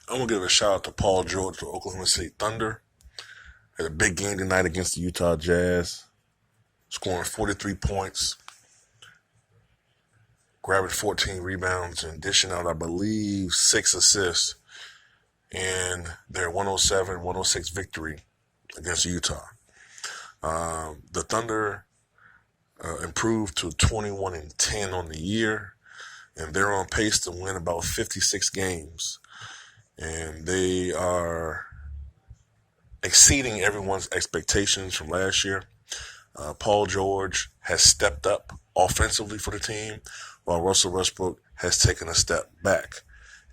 I want to give a shout out to Paul George for Oklahoma City Thunder. Had a big game tonight against the Utah Jazz, scoring 43 points, grabbing 14 rebounds, and dishing out, I believe, 6 assists in their 107-106 victory against Utah. The Thunder improved to 21-10 on the year, and they're on pace to win about 56 games. And they are exceeding everyone's expectations from last year. Paul George has stepped up offensively for the team, while Russell Westbrook has taken a step back.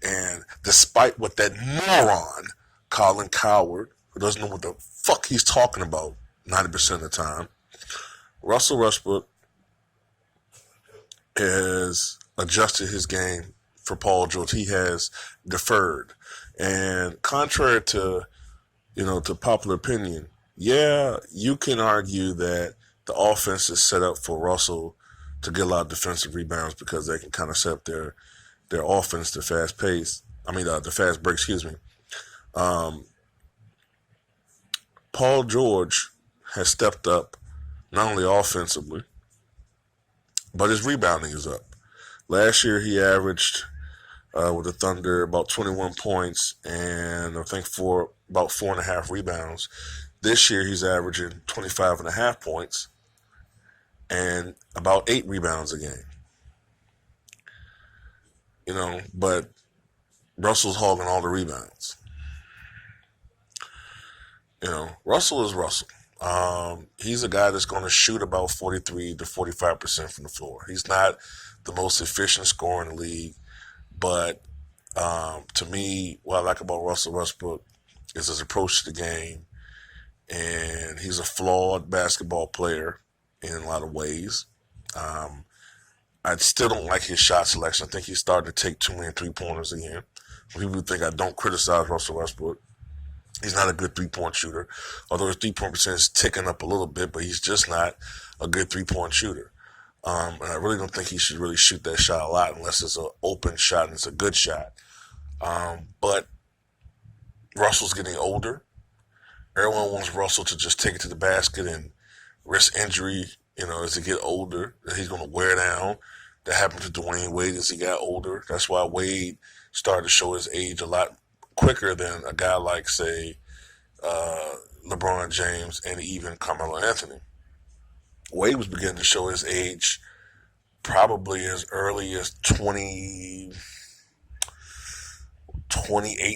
And despite what that moron, Colin Cowherd, who doesn't know what the fuck he's talking about 90% of the time, Russell Westbrook has adjusted his game for Paul George. He has deferred. And contrary to, to popular opinion, yeah, you can argue that the offense is set up for Russell to get a lot of defensive rebounds because they can kind of set up their offense to fast pace. The fast break, Paul George has stepped up not only offensively, but his rebounding is up. Last year he averaged with the Thunder about 21 points and I think for about 4.5 rebounds. This year he's averaging 25.5 points and about 8 rebounds a game. But Russell's hogging all the rebounds. Russell is Russell. He's a guy that's going to shoot about 43 to 45% from the floor. He's not the most efficient scorer in the league, but to me, what I like about Russell Westbrook is his approach to the game, and he's a flawed basketball player in a lot of ways. I still don't like his shot selection. I think he's starting to take too many three-pointers again. People think I don't criticize Russell Westbrook. He's not a good three-point shooter, although his three-point percentage is ticking up a little bit, but he's just not a good three-point shooter. And I really don't think he should really shoot that shot a lot unless it's an open shot and it's a good shot. But Russell's getting older. Everyone wants Russell to just take it to the basket and risk injury, as he get older. He's going to wear down. That happened to Dwayne Wade as he got older. That's why Wade started to show his age a lot quicker than a guy like, say, LeBron James and even Carmelo Anthony. Wade was beginning to show his age probably as early as 28,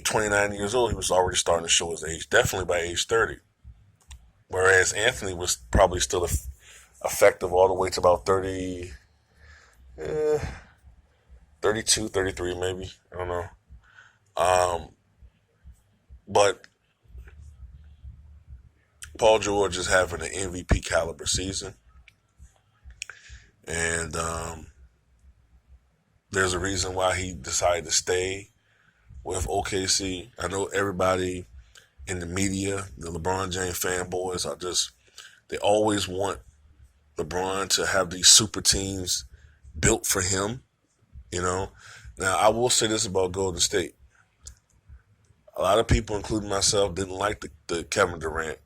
29 years old. He was already starting to show his age, definitely by age 30. Whereas Anthony was probably still effective all the way to about 30, 32, 33 maybe. I don't know. But Paul George is having an MVP caliber season. And there's a reason why he decided to stay with OKC. I know everybody in the media, the LeBron James fanboys, they always want LeBron to have these super teams built for him, Now, I will say this about Golden State. A lot of people, including myself, didn't like the Kevin Durant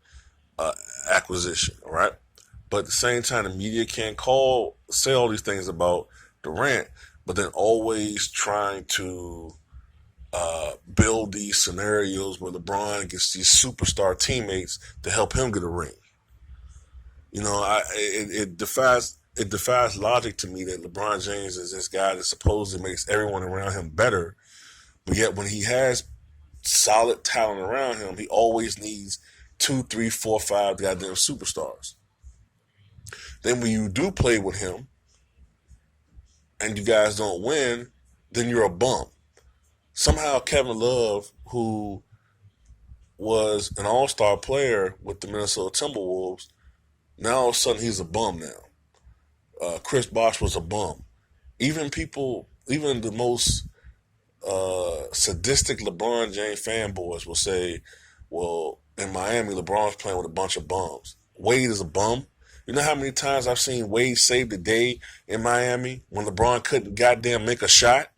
acquisition, all right? But at the same time, the media can't say all these things about Durant, but then always trying to build these scenarios where LeBron gets these superstar teammates to help him get a ring. It defies logic to me that LeBron James is this guy that supposedly makes everyone around him better, but yet when he has solid talent around him, he always needs 2, 3, 4, 5 goddamn superstars. Then when you do play with him and you guys don't win, then you're a bum. Somehow Kevin Love, who was an all-star player with the Minnesota Timberwolves, now all of a sudden he's a bum now. Chris Bosh was a bum. Even the most sadistic LeBron James fanboys will say, well, in Miami, LeBron's playing with a bunch of bums. Wade is a bum. You know how many times I've seen Wade save the day in Miami when LeBron couldn't goddamn make a shot?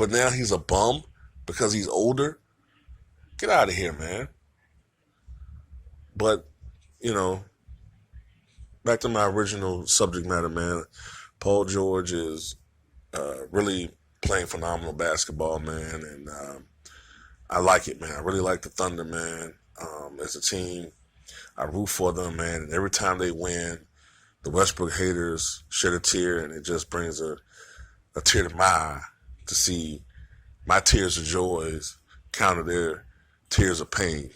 but now he's a bum because he's older. Get out of here, man. But, you know, back to my original subject matter, man. Paul George is really playing phenomenal basketball, man, and I like it, man. I really like the Thunder, man. As a team, I root for them, man, and every time they win, the Westbrook haters shed a tear, and it just brings a tear to my eye to see my tears of joy counter their tears of pain.